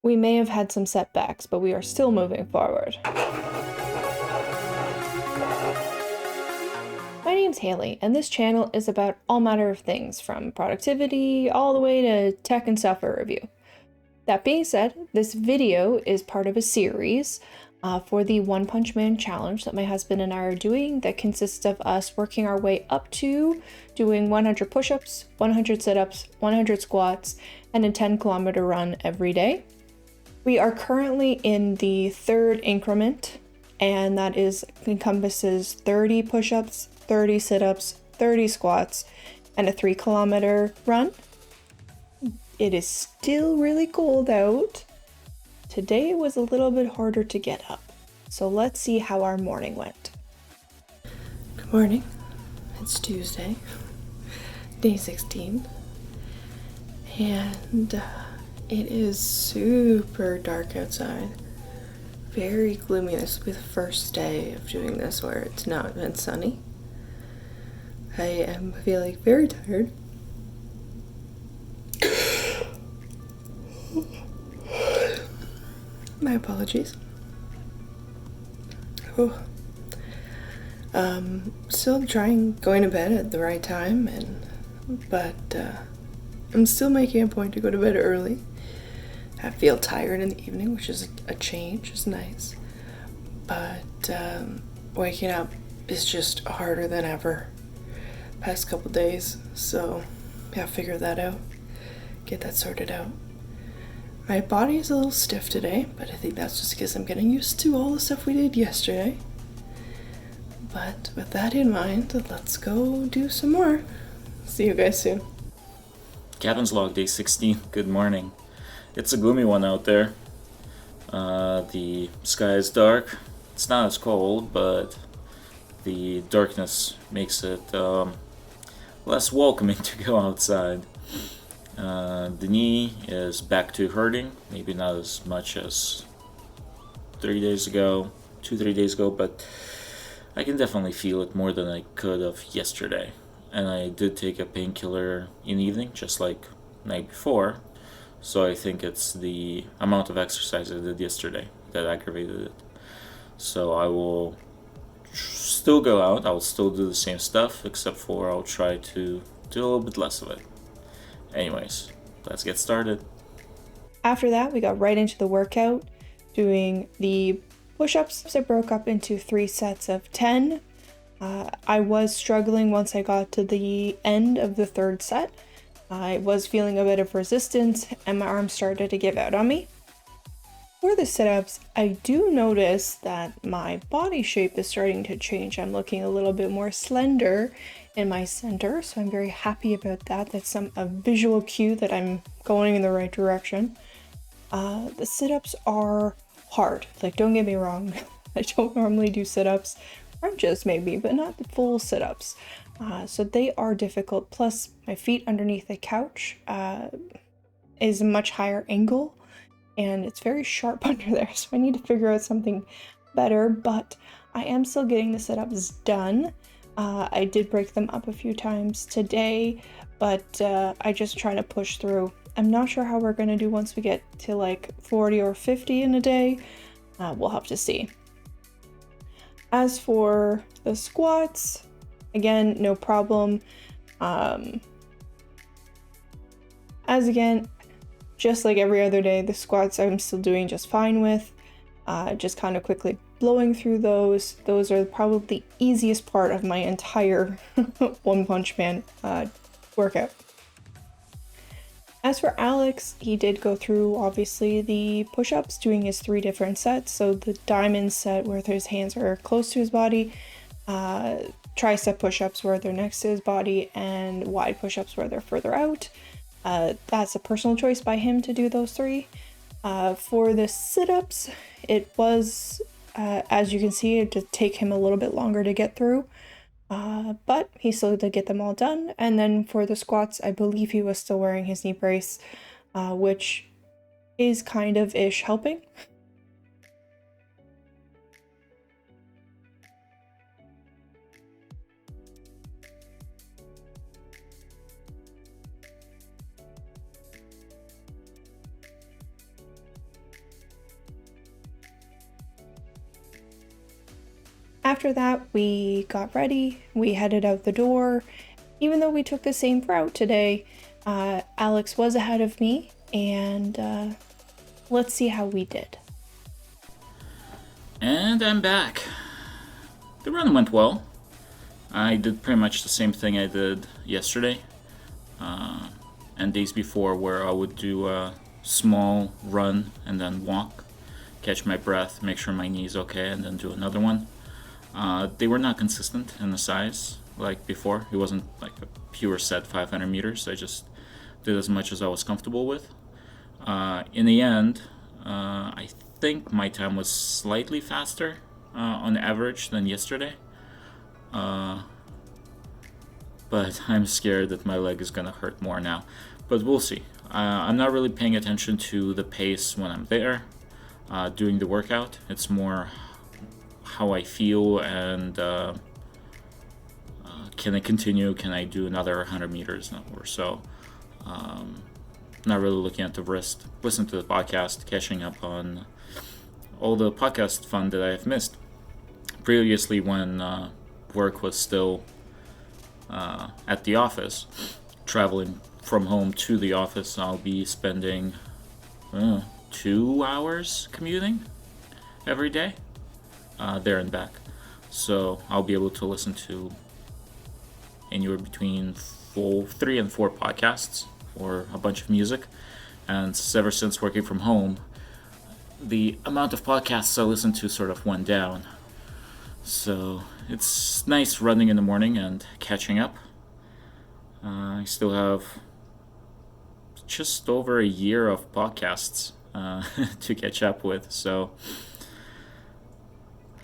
We may have had some setbacks, but we are still moving forward. My name's Hayley, and this channel is about all manner of things, from productivity all the way to tech and software review. That being said, this video is part of a series for the One Punch Man challenge that my husband and I are doing that consists of us working our way up to doing 100 push-ups, 100 sit-ups, 100 squats, and a 10-kilometer run every day. We are currently in the third increment, and that encompasses 30 push-ups, 30 sit-ups, 30 squats, and a 3-kilometer run. It is still really cold out. Today was a little bit harder to get up, so let's see how our morning went. Good morning. It's Tuesday, day 16, and it is super dark outside. Very gloomy. This will be the first day of doing this where it's not been sunny. I am feeling very tired. My apologies. Oh. Still trying going to bed at the right time, but I'm still making a point to go to bed early. I feel tired in the evening, which is a change. It's nice, but waking up is just harder than ever. Past couple days, so yeah, figure that out. Get that sorted out. My body is a little stiff today, but I think that's just because I'm getting used to all the stuff we did yesterday. But with that in mind, let's go do some more. See you guys soon. Captain's log, day 16. Good morning. It's a gloomy one out there. The sky is dark. It's not as cold, but the darkness makes it less welcoming to go outside. The knee is back to hurting, maybe not as much as 3 days ago, 2-3 days ago, but I can definitely feel it more than I could have yesterday. And I did take a painkiller in the evening, just like the night before, so I think it's the amount of exercise I did yesterday that aggravated it. So I will still go out, I'll still do the same stuff, except for I'll try to do a little bit less of it. Anyways, let's get started. After that, we got right into the workout, doing the push-ups. I broke up into 3 sets of 10. I was struggling once I got to the end of the 3rd set. I was feeling a bit of resistance and my arms started to give out on me. For the sit-ups, I do notice that my body shape is starting to change. I'm looking a little bit more slender in my center, so I'm very happy about that. That's a visual cue that I'm going in the right direction. The sit-ups are hard. Like, don't get me wrong, I don't normally do sit-ups, crunches maybe, but not the full sit-ups. So they are difficult. Plus, my feet underneath the couch is a much higher angle, and it's very sharp under there, so I need to figure out something better, but I am still getting the sit-ups done. I did break them up a few times today, but I just try to push through. I'm not sure how we're gonna do once we get to like 40 or 50 in a day. We'll have to see. As for the squats, again, no problem. Just like every other day, the squats I'm still doing just fine with. Just kind of quickly blowing through those. Those are probably the easiest part of my entire One Punch Man workout. As for Alex, he did go through, obviously, the push-ups, doing his 3 different sets. So the diamond set where his hands are close to his body, tricep push-ups where they're next to his body, and wide push-ups where they're further out. That's a personal choice by him to do those 3. For the sit-ups, it was, as you can see, it did take him a little bit longer to get through, but he still did get them all done. And then for the squats, I believe he was still wearing his knee brace, which is kind of helping. After that, we got ready, we headed out the door. Even though we took the same route today, Alex was ahead of me, and let's see how we did. And I'm back. The run went well. I did pretty much the same thing I did yesterday and days before, where I would do a small run and then walk, catch my breath, make sure my knee's okay, and then do another one. They were not consistent in the size like before. It wasn't like a pure set 500 meters. I just did as much as I was comfortable with. In the end, I think my time was slightly faster on average than yesterday. But I'm scared that my leg is going to hurt more now. But we'll see. I'm not really paying attention to the pace when I'm there doing the workout. It's more how I feel and can I continue? Can I do another 100 meters or so? Not really looking at the wrist. Listen to the podcast, catching up on all the podcast fun that I have missed. Previously, when work was still at the office, traveling from home to the office, I'll be spending 2 hours commuting every day, there and back. So I'll be able to listen to anywhere between 3 and 4 podcasts or a bunch of music. And ever since working from home, the amount of podcasts I listen to sort of went down. So it's nice running in the morning and catching up. I still have just over a year of podcasts to catch up with, so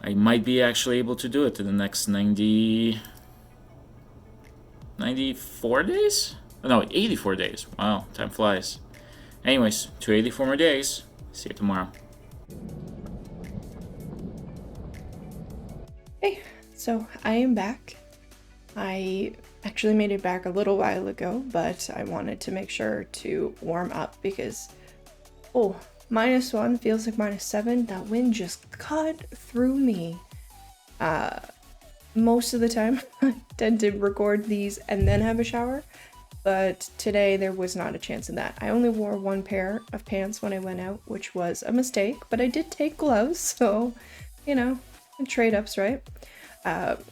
I might be actually able to do it in the next 94 days? No, 84 days. Wow, time flies. Anyways, 284 more days. See you tomorrow. Hey, so I am back. I actually made it back a little while ago, but I wanted to make sure to warm up because, -1 feels like -7. That wind just cut through me. Most of the time, I tend to record these and then have a shower, but today there was not a chance in that. I only wore 1 pair of pants when I went out, which was a mistake, but I did take gloves, so, trade-ups, right?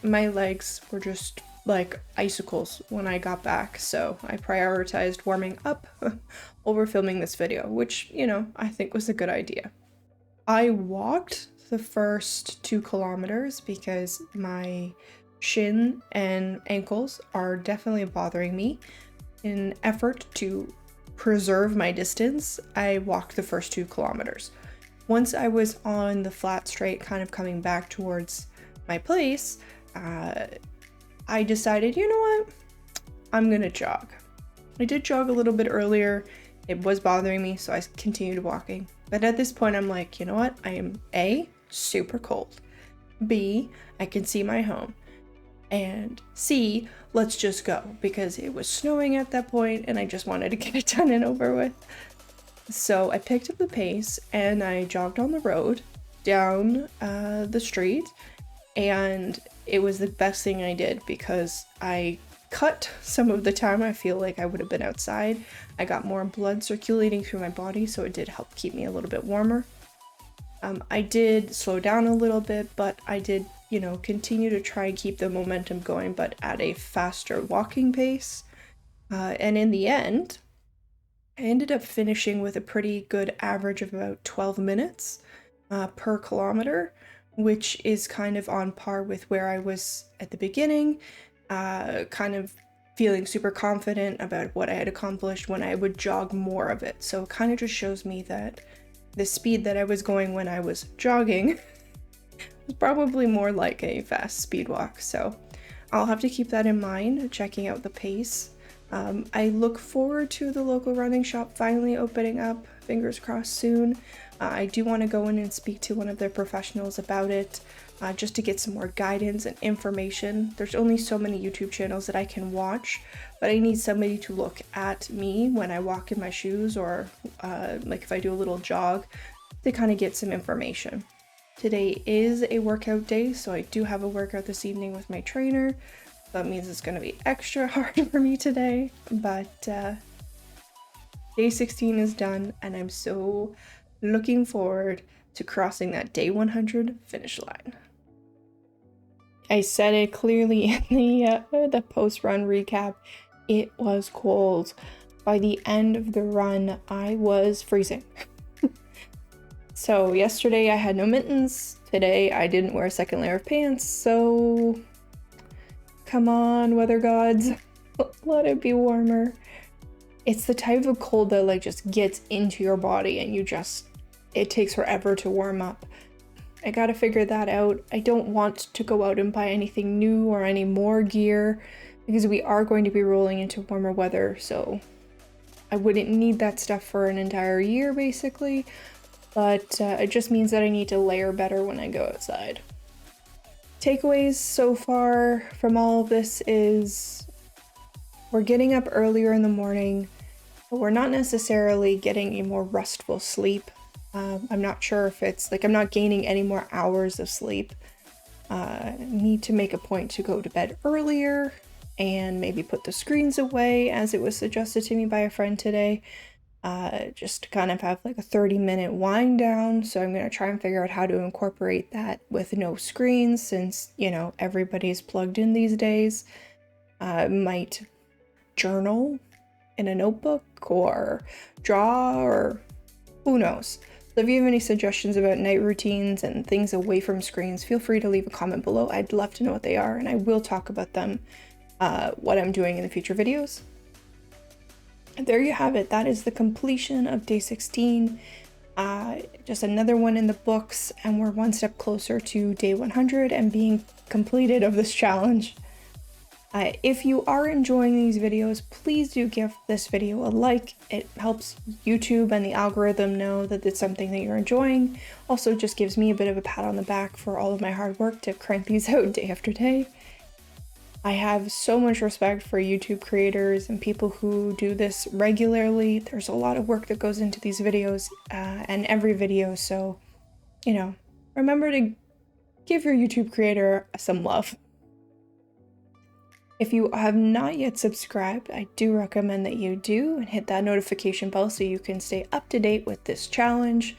My legs were just like icicles when I got back, so I prioritized warming up over filming this video, which, I think was a good idea. I walked the first 2 kilometers because my shin and ankles are definitely bothering me. In an effort to preserve my distance, I walked the first 2 kilometers. Once I was on the flat straight, kind of coming back towards my place, I decided, you know what, I'm gonna jog. I did jog a little bit earlier. It was bothering me, so I continued walking. But at this point, I'm like, you know what, I am A, super cold. B, I can see my home. And C, let's just go, because it was snowing at that point and I just wanted to get it done and over with. So I picked up the pace and I jogged on the road down the street, and it was the best thing I did because I cut some of the time I feel like I would have been outside. I got more blood circulating through my body, so it did help keep me a little bit warmer. I did slow down a little bit, but I did, continue to try and keep the momentum going, but at a faster walking pace. And in the end, I ended up finishing with a pretty good average of about 12 minutes per kilometer, which is kind of on par with where I was at the beginning, kind of feeling super confident about what I had accomplished when I would jog more of it. So it kind of just shows me that the speed that I was going when I was jogging was probably more like a fast speed walk. So I'll have to keep that in mind, checking out the pace. I look forward to the local running shop finally opening up, fingers crossed soon. I do want to go in and speak to one of their professionals about it, just to get some more guidance and information. There's only so many YouTube channels that I can watch, but I need somebody to look at me when I walk in my shoes or like if I do a little jog to kind of get some information. Today is a workout day, so I do have a workout this evening with my trainer. That means it's going to be extra hard for me today, but day 16 is done, and I'm so looking forward to crossing that day 100 finish line. I said it clearly in the post-run recap. It was cold. By the end of the run, I was freezing. So yesterday I had no mittens. Today I didn't wear a second layer of pants, so come on, weather gods, let it be warmer. It's the type of cold that like just gets into your body and it takes forever to warm up. I gotta figure that out. I don't want to go out and buy anything new or any more gear because we are going to be rolling into warmer weather, so I wouldn't need that stuff for an entire year basically, but it just means that I need to layer better when I go outside. Takeaways so far from all of this is we're getting up earlier in the morning, but we're not necessarily getting a more restful sleep. I'm not sure if it's like I'm not gaining any more hours of sleep. Need to make a point to go to bed earlier and maybe put the screens away as it was suggested to me by a friend today. Just to kind of have like a 30-minute wind down. So I'm going to try and figure out how to incorporate that with no screens since, you know, everybody's plugged in these days. Might journal in a notebook or draw or who knows. So if you have any suggestions about night routines and things away from screens, feel free to leave a comment below. I'd love to know what they are, and I will talk about them, what I'm doing in the future videos. And there you have it. That is the completion of day 16. Just another one in the books, and we're one step closer to day 100 and being completed of this challenge. If you are enjoying these videos, please do give this video a like. It helps YouTube and the algorithm know that it's something that you're enjoying. Also just gives me a bit of a pat on the back for all of my hard work to crank these out day after day. I have so much respect for YouTube creators and people who do this regularly. There's a lot of work that goes into these videos and every video, so, you know, remember to give your YouTube creator some love. If you have not yet subscribed, I do recommend that you do and hit that notification bell so you can stay up to date with this challenge.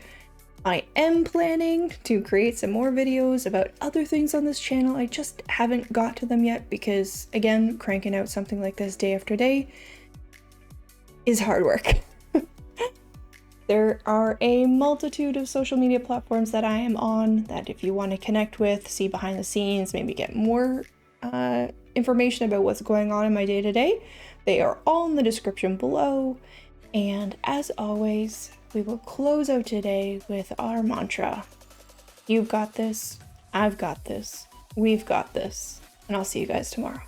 I am planning to create some more videos about other things on this channel. I just haven't got to them yet because, again, cranking out something like this day after day is hard work. There are a multitude of social media platforms that I am on that if you want to connect with, see behind the scenes, maybe get more information about what's going on in my day-to-day, they are all in the description below. And as always, we will close out today with our mantra. You've got this, I've got this, we've got this, and I'll see you guys tomorrow.